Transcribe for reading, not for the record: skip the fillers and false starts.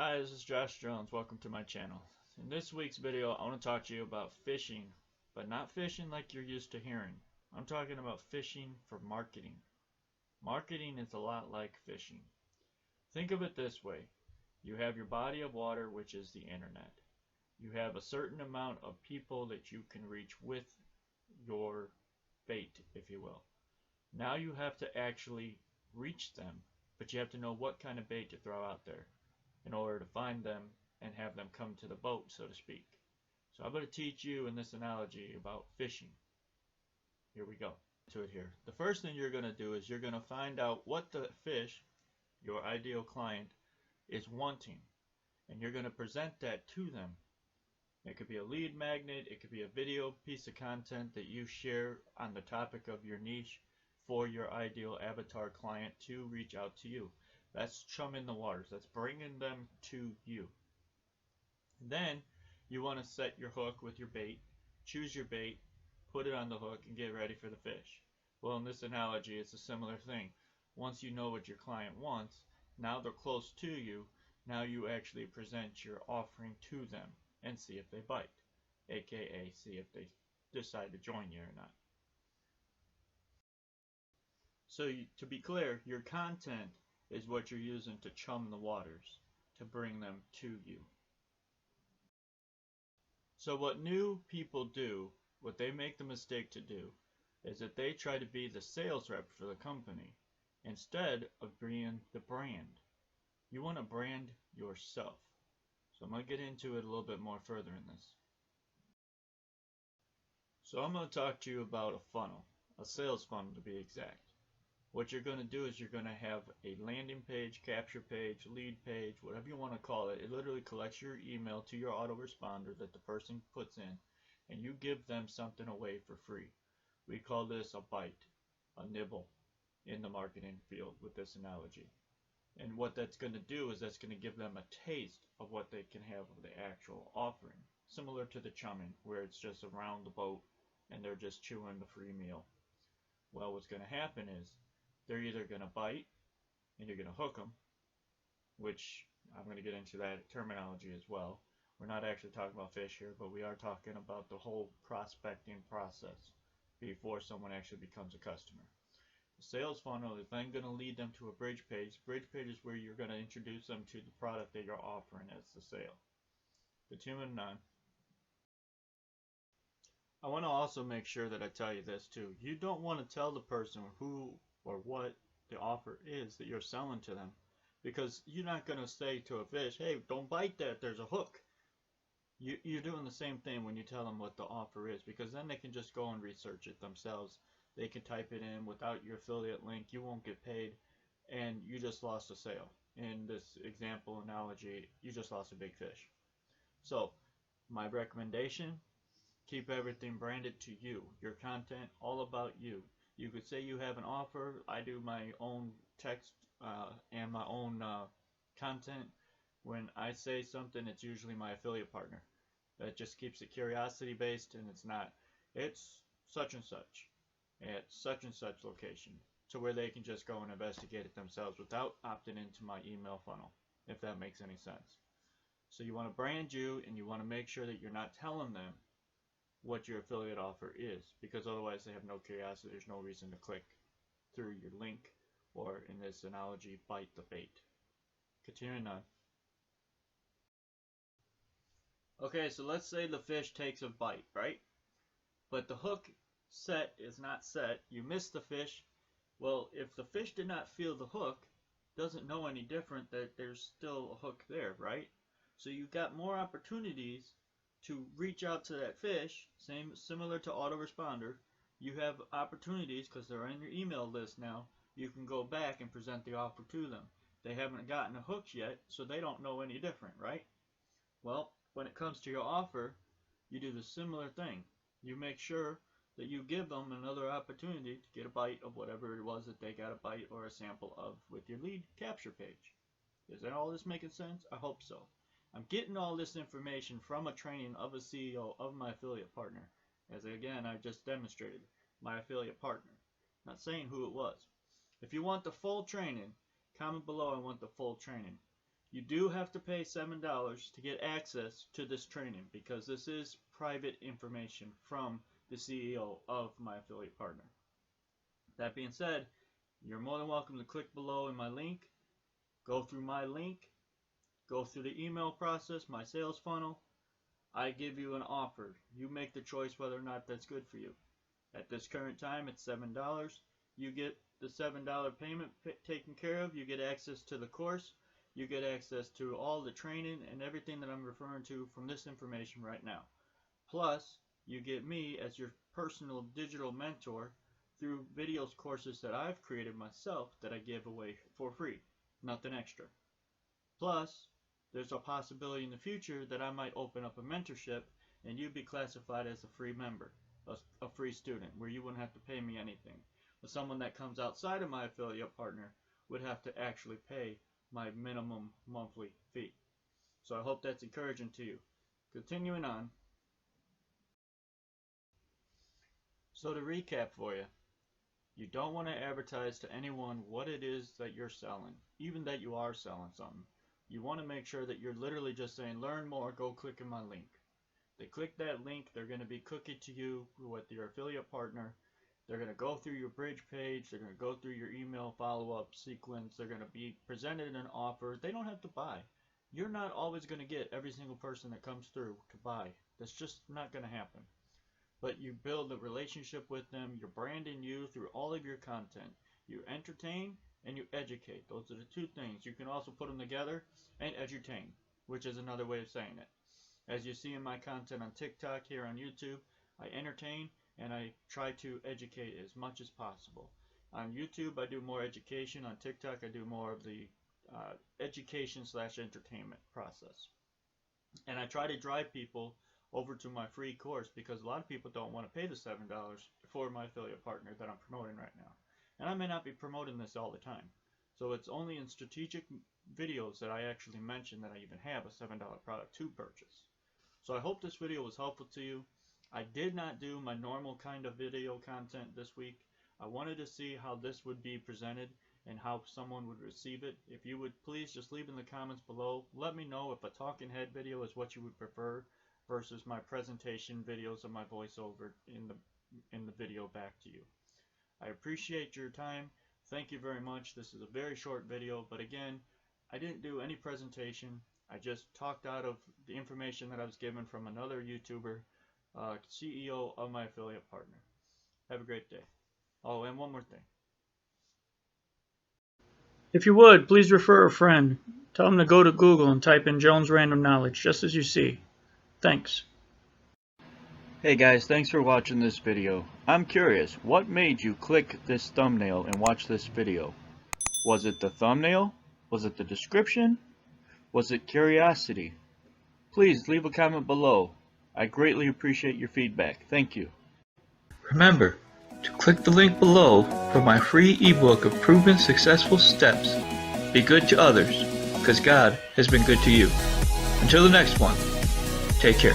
Hi, this is Josh Jones. Welcome to my channel. In this week's video, I want to talk to you about phishing, but not phishing like you're used to hearing. I'm talking about phishing for marketing. Marketing is a lot like phishing. Think of it this way. You have your body of water, which is the internet. You have a certain amount of people that you can reach with your bait, if you will. Now you have to actually reach them, but you have to know what kind of bait to throw out there in order to find them and have them come to the boat, so to speak. So I'm going to teach you in this analogy about fishing. Here we go. To it here. The first thing you're going to do is you're going to find out what the fish, your ideal client, is wanting. And you're going to present that to them. It could be a lead magnet, it could be a video piece of content that you share on the topic of your niche for your ideal avatar client to reach out to you. That's chumming the waters. That's bringing them to you. Then you want to set your hook with your bait, choose your bait, put it on the hook, and get ready for the fish. Well, in this analogy, it's a similar thing. Once you know what your client wants, now they're close to you, now you actually present your offering to them and see if they bite, aka see if they decide to join you or not. So to be clear, your content is what you're using to chum the waters, to bring them to you. So what new people do, what they make the mistake to do, is that they try to be the sales rep for the company instead of being the brand. You want to brand yourself. So I'm going to get into it a little bit more further in this. So I'm going to talk to you about a funnel, a sales funnel to be exact. What you're going to do is you're going to have a landing page, capture page, lead page, whatever you want to call it. It literally collects your email to your autoresponder that the person puts in, and you give them something away for free. We call this a bite, a nibble in the marketing field with this analogy. And what that's going to do is that's going to give them a taste of what they can have of the actual offering. Similar to the chumming, where it's just around the boat and they're just chewing the free meal. Well, what's going to happen is they're either going to bite and you're going to hook them, which I'm going to get into that terminology as well. We're not actually talking about fish here, but we are talking about the whole prospecting process before someone actually becomes a customer. The sales funnel is then going to lead them to a bridge page. Bridge page is where you're going to introduce them to the product that you're offering as the sale. Continuing on. I want to also make sure that I tell you this too. You don't want to tell the person who or what the offer is that you're selling to them, because you're not going to say to a fish, hey, don't bite that, there's a hook. You're doing the same thing when you tell them what the offer is, because then they can just go and research it themselves. They can type it in without your affiliate link. You won't get paid, and you just lost a sale. In this example analogy, you just lost a big fish. So my recommendation, keep everything branded to you. Your content, all about you. You could say you have an offer. I do my own text and my own content. When I say something, it's usually my affiliate partner. That just keeps it curiosity based, and it's not. It's such and such at such and such location, to where they can just go and investigate it themselves without opting into my email funnel, if that makes any sense. So you want to brand you, and you want to make sure that you're not telling them what your affiliate offer is, because otherwise they have no curiosity. There's no reason to click through your link, or in this analogy, bite the bait. Continuing on. Okay, so let's say the fish takes a bite, right? But the hook set is not set. You missed the fish. Well, if the fish did not feel the hook, doesn't know any different that there's still a hook there, right? So you've got more opportunities to reach out to that fish, similar to autoresponder. You have opportunities because they're on your email list now. You can go back and present the offer to them. They haven't gotten a hook yet, so they don't know any different, right? Well, when it comes to your offer, you do the similar thing. You make sure that you give them another opportunity to get a bite of whatever it was that they got a bite or a sample of with your lead capture page. Is that all this making sense? I hope so. I'm getting all this information from a training of a CEO of my affiliate partner. As again, I just demonstrated, my affiliate partner. Not saying who it was. If you want the full training, comment below I want the full training. You do have to pay $7 to get access to this training because this is private information from the CEO of my affiliate partner. That being said, you're more than welcome to click below in my link, go through my link, go through the email process, my sales funnel. I give you an offer. You make the choice whether or not that's good for you. At this current time, it's $7. You get the $7 payment taken care of. You get access to the course. You get access to all the training and everything that I'm referring to from this information right now. Plus, you get me as your personal digital mentor through videos, courses that I've created myself that I give away for free. Nothing extra. Plus, there's a possibility in the future that I might open up a mentorship and you'd be classified as a free member, a free student, where you wouldn't have to pay me anything. But someone that comes outside of my affiliate partner would have to actually pay my minimum monthly fee. So I hope that's encouraging to you. Continuing on. So to recap for you, you don't want to advertise to anyone what it is that you're selling, even that you are selling something. You want to make sure that you're literally just saying, learn more, go click in my link. They click that link, they're going to be cooking to you with your affiliate partner. They're going to go through your bridge page, they're going to go through your email follow-up sequence, they're going to be presented an offer. They don't have to buy. You're not always going to get every single person that comes through to buy. That's just not going to happen. But you build a relationship with them, you're branding you through all of your content. You entertain and you educate. Those are the two things. You can also put them together and edutain, which is another way of saying it. As you see in my content on TikTok, here on YouTube, I entertain and I try to educate as much as possible. On YouTube, I do more education. On TikTok, I do more of the education/entertainment process. And I try to drive people over to my free course because a lot of people don't want to pay the $7 for my affiliate partner that I'm promoting right now. And I may not be promoting this all the time. So it's only in strategic videos that I actually mention that I even have a $7 product to purchase. So I hope this video was helpful to you. I did not do my normal kind of video content this week. I wanted to see how this would be presented and how someone would receive it. If you would please just leave in the comments below. Let me know if a talking head video is what you would prefer versus my presentation videos of my voiceover in the video back to you. I appreciate your time. Thank you very much. This is a very short video, but again, I didn't do any presentation. I just talked out of the information that I was given from another YouTuber, CEO of my affiliate partner. Have a great day. Oh, and one more thing. If you would, please refer a friend. Tell them to go to Google and type in Jones Random Knowledge, just as you see. Thanks. Hey guys, thanks for watching this video. I'm curious, what made you click this thumbnail and watch this video? Was it the thumbnail? Was it the description? Was it curiosity? Please leave a comment below. I greatly appreciate your feedback. Thank you. Remember to click the link below for my free ebook of proven successful steps. Be good to others, because God has been good to you. Until the next one, take care.